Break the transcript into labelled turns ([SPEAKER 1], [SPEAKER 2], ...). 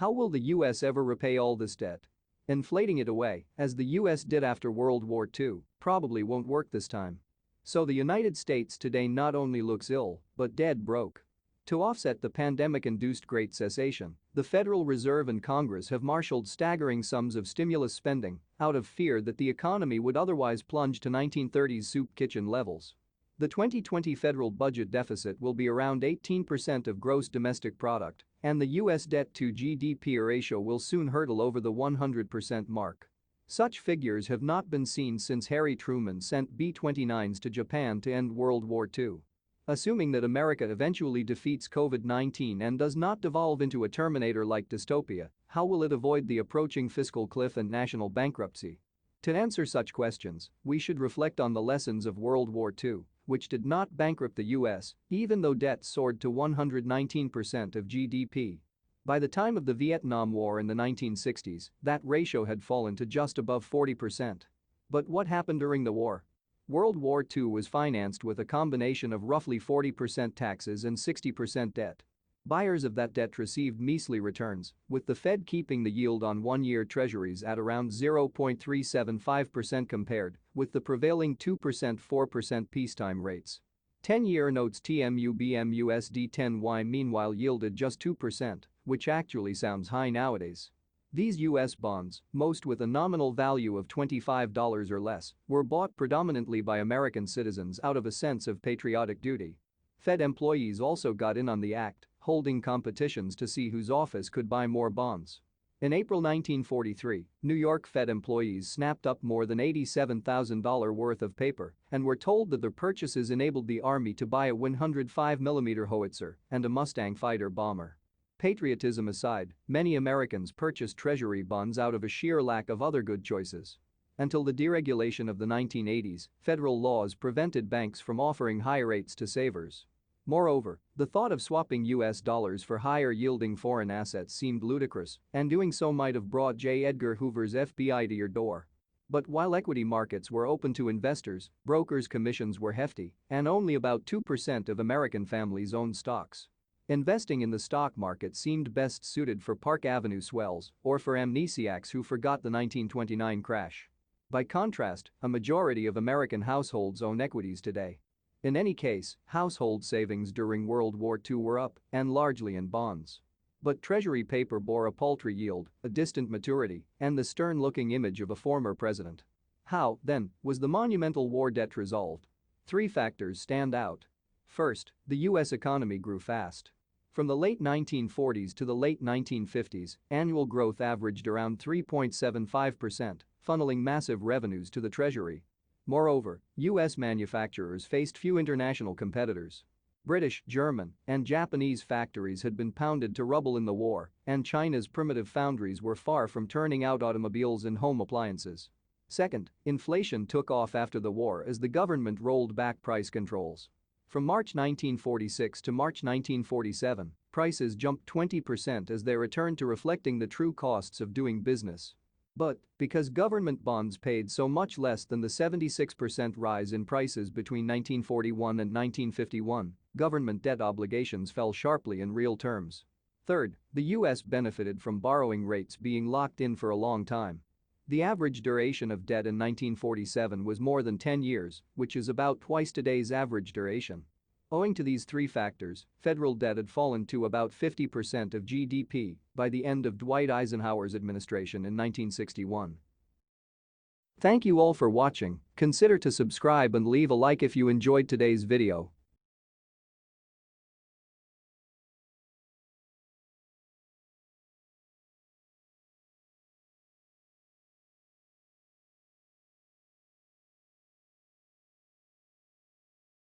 [SPEAKER 1] How will the US ever repay all this debt? Inflating it away, as the US did after World War II, probably won't work this time. So the United States today not only looks ill, but dead broke. To offset the pandemic-induced Great Cessation, the Federal Reserve and Congress have marshaled staggering sums of stimulus spending out of fear that the economy would otherwise plunge to 1930s soup kitchen levels. The 2020 federal budget deficit will be around 18% of gross domestic product, and the US debt-to-GDP ratio will soon hurdle over the 100% mark. Such figures have not been seen since Harry Truman sent B-29s to Japan to end World War II. Assuming that America eventually defeats COVID-19 and does not devolve into a Terminator-like dystopia, how will it avoid the approaching fiscal cliff and national bankruptcy? To answer such questions, we should reflect on the lessons of World War II, which did not bankrupt the US, even though debt soared to 119% of GDP. By the time of the Vietnam War in the 1960s, that ratio had fallen to just above 40%. But what happened during the war? World War II was financed with a combination of roughly 40% taxes and 60% debt. Buyers of that debt received measly returns, with the Fed keeping the yield on one-year treasuries at around 0.375% compared with the prevailing 2%-4% peacetime rates. 10-year notes TMU/BM/USD 10Y meanwhile yielded just 2%, which actually sounds high nowadays. These US bonds, most with a nominal value of $25 or less, were bought predominantly by American citizens out of a sense of patriotic duty. Fed employees also got in on the act, holding competitions to see whose office could buy more bonds. In April 1943, New York Fed employees snapped up more than $87,000 worth of paper and were told that their purchases enabled the Army to buy a 105mm howitzer and a Mustang fighter bomber. Patriotism aside, many Americans purchased treasury bonds out of a sheer lack of other good choices. Until the deregulation of the 1980s, federal laws prevented banks from offering high rates to savers. Moreover, the thought of swapping US dollars for higher-yielding foreign assets seemed ludicrous, and doing so might have brought J. Edgar Hoover's FBI to your door. But while equity markets were open to investors, brokers' commissions were hefty, and only about 2% of American families owned stocks. Investing in the stock market seemed best suited for Park Avenue swells or for amnesiacs who forgot the 1929 crash. By contrast, a majority of American households own equities today. In any case, household savings during World War II were up and largely in bonds. But Treasury paper bore a paltry yield, a distant maturity, and the stern-looking image of a former president. How, then, was the monumental war debt resolved? 3 factors stand out. First, the US economy grew fast. From the late 1940s to the late 1950s, annual growth averaged around 3.75%, funneling massive revenues to the Treasury. Moreover, US manufacturers faced few international competitors. British, German, and Japanese factories had been pounded to rubble in the war, and China's primitive foundries were far from turning out automobiles and home appliances. Second, inflation took off after the war as the government rolled back price controls. From March 1946 to March 1947, prices jumped 20% as they returned to reflecting the true costs of doing business. But, because government bonds paid so much less than the 76% rise in prices between 1941 and 1951, government debt obligations fell sharply in real terms. Third, the US benefited from borrowing rates being locked in for a long time. The average duration of debt in 1947 was more than 10 years, which is about twice today's average duration. Owing to these 3 factors, federal debt had fallen to about 50% of GDP by the end of Dwight Eisenhower's administration in 1961. Thank you all for watching. Consider to subscribe and leave a like if you enjoyed today's video.